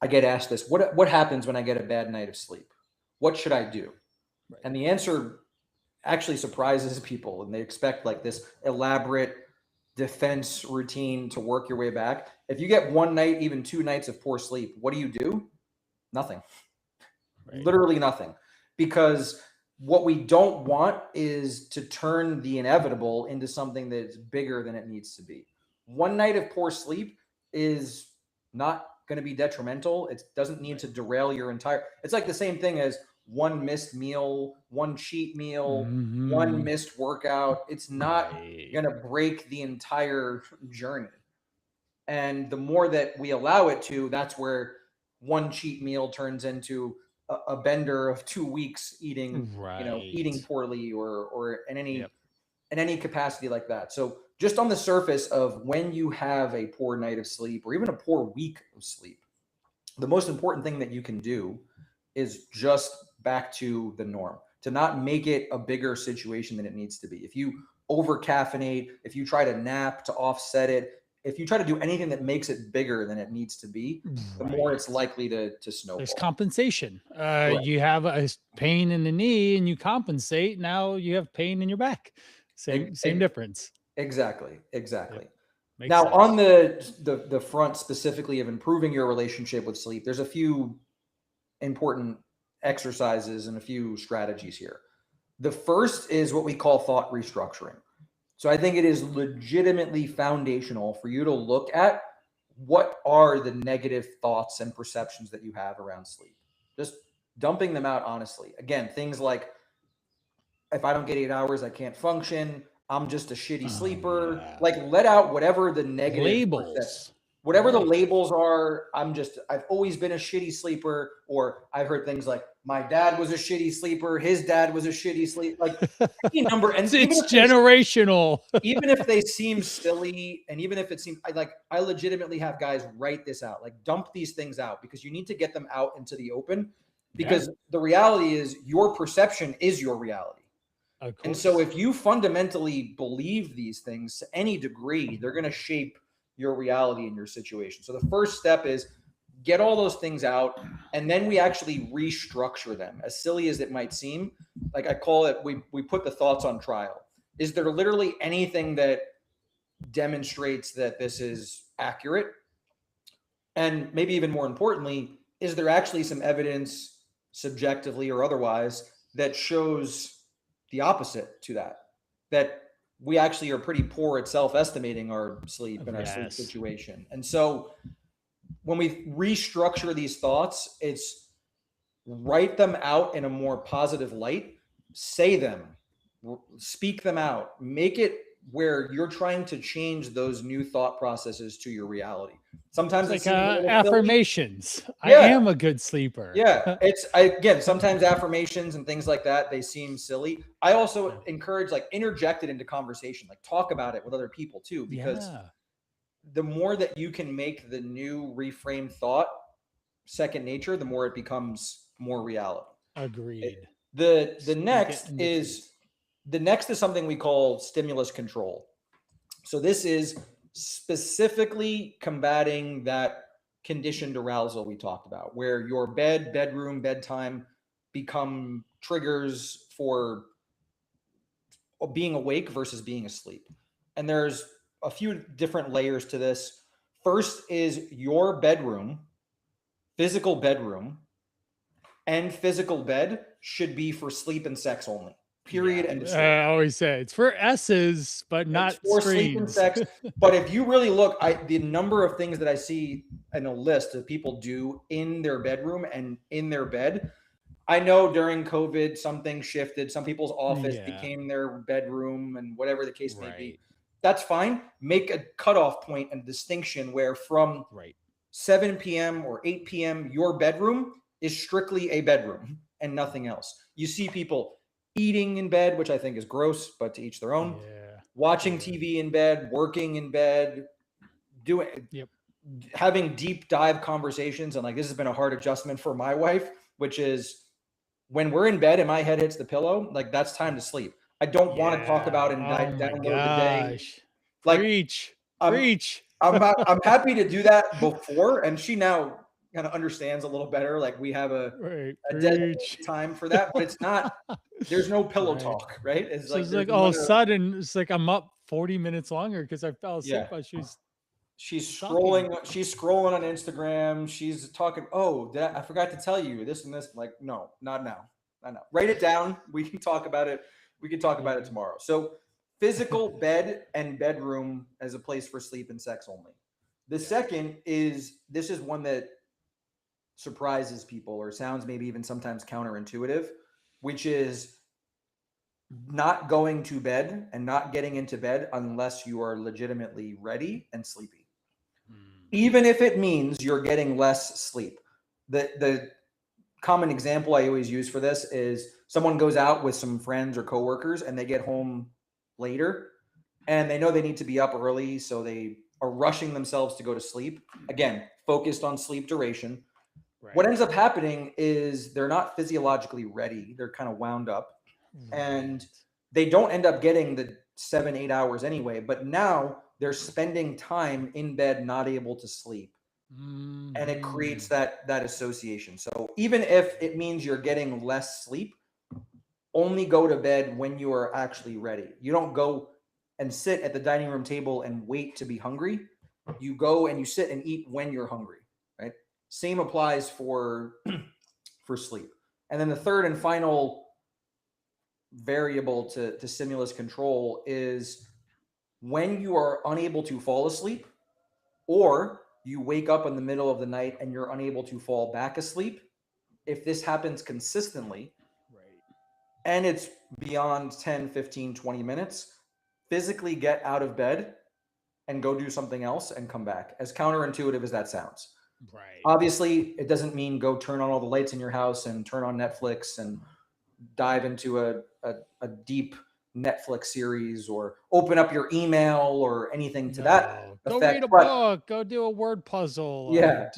I get asked this, what happens when I get a bad night of sleep? What should I do? Right. And the answer actually surprises people, and they expect like this elaborate defense routine to work your way back. If you get one night, even 2 nights of poor sleep, what do? Nothing. Right. Literally nothing. Because what we don't want is to turn the inevitable into something that's bigger than it needs to be. One night of poor sleep is not going to be detrimental. It doesn't need to derail your entire. It's like the same thing as one missed meal, one cheat meal, one missed workout. It's not going to break the entire journey. And the more that we allow it to, that's where one cheat meal turns into a bender of 2 weeks eating, eating poorly, or in any capacity like that. So just on the surface of when you have a poor night of sleep, or even a poor week of sleep, the most important thing that you can do is just back to the norm, to not make it a bigger situation than it needs to be. If you over caffeinate, if you try to nap to offset it, if you try to do anything that makes it bigger than it needs to be, the more it's likely to snowball. There's compensation. You have a pain in the knee and you compensate. Now you have pain in your back. Same difference. Exactly. Yep. Now, sense. On the front specifically of improving your relationship with sleep, there's a few important exercises and a few strategies here. The first is what we call thought restructuring. So I think it is legitimately foundational for you to look at what are the negative thoughts and perceptions that you have around sleep. Just dumping them out honestly. Again, things like, if I don't get 8 hours, I can't function. I'm just a shitty sleeper. Yeah. Like, let out whatever the negative Labels. whatever the Right. labels are. I've always been a shitty sleeper. Or I've heard things like, my dad was a shitty sleeper, his dad was a shitty sleeper. Like, any number. And It's generational. even if they seem silly, and even if it seems I legitimately have guys write this out, like, dump these things out, because you need to get them out into the open, because the reality is your perception is your reality. And so if you fundamentally believe these things to any degree, they're going to shape your reality and your situation. So the first step is get all those things out, and then we actually restructure them. As silly as it might seem, like I call it, we put the thoughts on trial. Is there literally anything that demonstrates that this is accurate? And maybe even more importantly, is there actually some evidence, subjectively or otherwise, that shows the opposite to that? That we actually are pretty poor at self-estimating our sleep and our sleep situation. And so when we restructure these thoughts, it's write them out in a more positive light, say them, speak them out, make it where you're trying to change those new thought processes to your reality. Sometimes it's like affirmations. Yeah. I am a good sleeper. Yeah. Again, sometimes affirmations and things like that, they seem silly. I also encourage, like, interject it into conversation, like talk about it with other people too, because the more that you can make the new reframed thought second nature, the more it becomes more reality. Agreed. The next is something we call stimulus control. So this is specifically combating that conditioned arousal we talked about, where your bedroom, bedtime become triggers for being awake versus being asleep. And there's a few different layers to this. First is your bedroom, physical bedroom, and physical bed should be for sleep and sex only. Period. Yeah, And I always say it's for S's, but not for sleep and sex. But if you really look, the number of things that I see in a list that people do in their bedroom and in their bed. I know during COVID, some things shifted. Some people's office became their bedroom, and whatever the case may be. That's fine. Make a cutoff point and distinction where from 7 p.m. or 8 p.m., your bedroom is strictly a bedroom and nothing else. You see people eating in bed, which I think is gross, but to each their own. Watching TV in bed, working in bed, having deep dive conversations. And like, this has been a hard adjustment for my wife, which is when we're in bed and my head hits the pillow, like, that's time to sleep. I don't want to talk about and download the day. Like, preach. I'm happy to do that before, and she now kind of understands a little better. Like, we have a dead time for that, but it's not. There's no pillow talk, right? It's like all of a sudden, it's like I'm up 40 minutes longer because I fell asleep. She's scrolling. She's scrolling on Instagram. She's talking. Oh, I forgot to tell you this and this. Like, no, not now. Not now. Write it down. We can talk about it. We can talk about it tomorrow. So, physical bed and bedroom as a place for sleep and sex only. The second is, this is one that surprises people or sounds maybe even sometimes counterintuitive, which is not going to bed and not getting into bed unless you are legitimately ready and sleepy. Even if it means you're getting less sleep. The common example I always use for this is someone goes out with some friends or coworkers and they get home later and they know they need to be up early, so they are rushing themselves to go to sleep. Again, focused on sleep duration. What ends up happening is they're not physiologically ready. They're kind of wound up and they don't end up getting the 7-8 hours anyway, but now they're spending time in bed not able to sleep. And it creates that association. So even if it means you're getting less sleep, only go to bed when you are actually ready. You don't go and sit at the dining room table and wait to be hungry. You go and you sit and eat when you're hungry, right? Same applies for sleep. And then the third and final variable to stimulus control is when you are unable to fall asleep, or you wake up in the middle of the night and you're unable to fall back asleep. If this happens consistently, Right. and it's beyond 10, 15, 20 minutes, physically get out of bed and go do something else and come back. As counterintuitive as that sounds. Right. Obviously, it doesn't mean go turn on all the lights in your house and turn on Netflix and dive into a deep Netflix series or open up your email or anything to that No, go read effect. a But book, go do a word puzzle, yeah,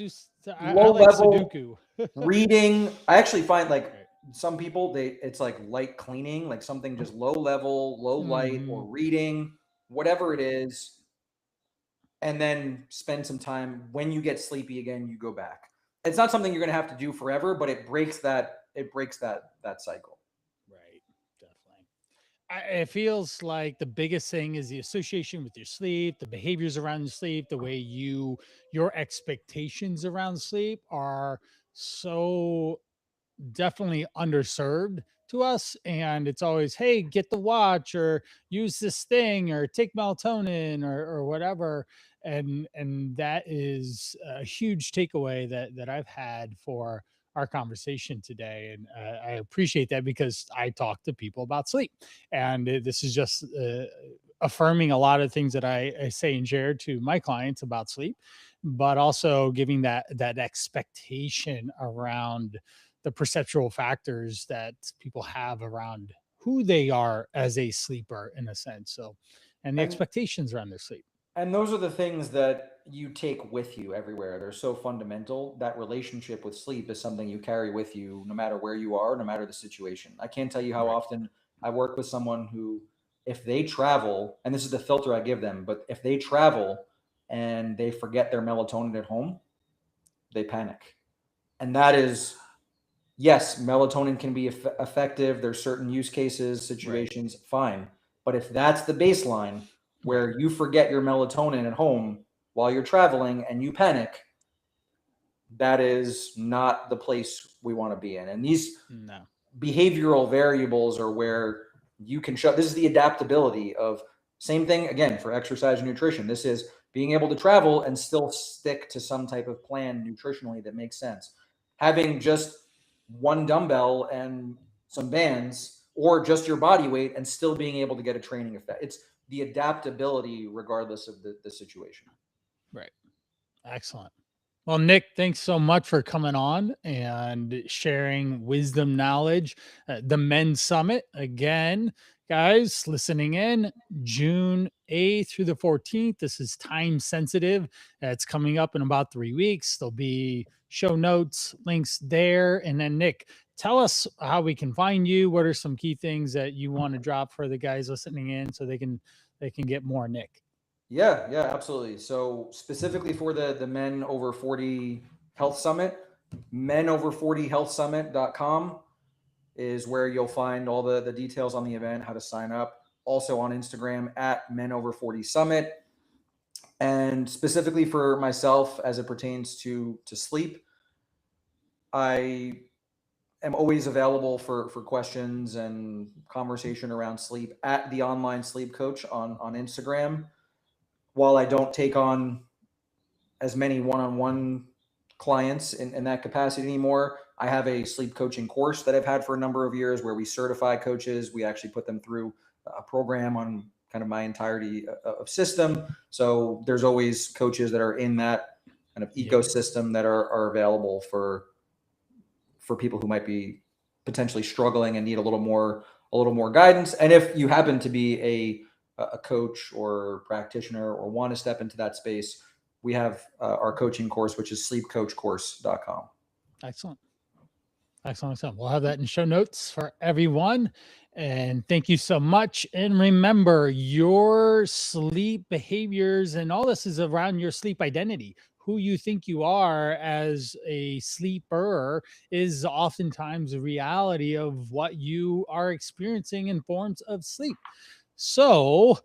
I low like level Sudoku. reading. I actually find like Right. some people, it's like light cleaning, like something just low level, low light, or reading, whatever it is, and then spend some time. When you get sleepy again, you go back. It's not something you're going to have to do forever, but it breaks that cycle. Right. Definitely. It feels like the biggest thing is the association with your sleep, the behaviors around your sleep, the way your expectations around sleep are so definitely underserved to us. And it's always, hey, get the watch or use this thing or take melatonin or whatever. And that is a huge takeaway that I've had for our conversation today. And I appreciate that because I talk to people about sleep. And this is just affirming a lot of things that I say and share to my clients about sleep, but also giving that expectation around the perceptual factors that people have around who they are as a sleeper in a sense. So, and the And expectations around their sleep. those are the things that you take with you everywhere. They're so fundamental. That relationship with sleep is something you carry with you no matter where you are, no matter the situation. I can't tell you how Right. often I work with someone who, if they travel, and this is the filter I give them, but if they travel and they forget their melatonin at home, they panic. And that is, yes, melatonin can be effective. There's certain use cases, Right. situations, fine. But if that's the baseline Right. where you forget your melatonin at home while you're traveling and you panic, that is not the place we want to be in. And these No. behavioral variables are where you can show. This is the adaptability of, same thing again for exercise and nutrition. This is being able to travel and still stick to some type of plan nutritionally that makes sense. Having just one dumbbell and some bands, or just your body weight, and still being able to get a training effect. It's the adaptability regardless of the situation. Right. Excellent. Well, Nick, thanks so much for coming on and sharing wisdom knowledge. The Men's Summit, again, guys, listening in June 8th through the 14th. This is time sensitive. It's coming up in about 3 weeks. There'll be show notes, links there. And then, Nick, tell us how we can find you. What are some key things that you want to drop for the guys listening in so they can get more, Nick? Yeah, absolutely. So specifically for the Men Over 40 Health Summit, menover40healthsummit.com is where you'll find all the details on the event, how to sign up. Also on Instagram at Men Over 40 Summit. And specifically for myself as it pertains to sleep, I am always available for questions and conversation around sleep at the online sleep coach on Instagram. While I don't take on as many one-on-one clients in that capacity anymore, I have a sleep coaching course that I've had for a number of years where we certify coaches. We actually put them through a program on kind of my entirety of system. So there's always coaches that are in that kind of Yep. ecosystem that are available for people who might be potentially struggling and need a little more guidance. And if you happen to be a coach or practitioner or want to step into that space, we have our coaching course, which is sleepcoachcourse.com. Excellent. Excellent. Excellent. We'll have that in show notes for everyone. And thank you so much. And remember, your sleep behaviors and all this is around your sleep identity. Who you think you are as a sleeper is oftentimes a reality of what you are experiencing in forms of sleep. So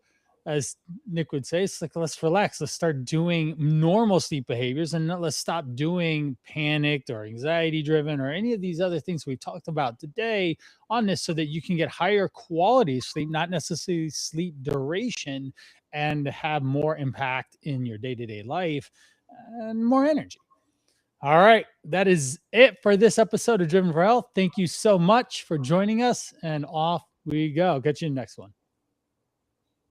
as Nick would say, it's like, let's relax. Let's start doing normal sleep behaviors, and let's stop doing panicked or anxiety driven or any of these other things we've talked about today on this, so that you can get higher quality sleep, not necessarily sleep duration, and have more impact in your day-to-day life and more energy. All right. That is it for this episode of Driven for Health. Thank you so much for joining us, and off we go. Catch you in the next one.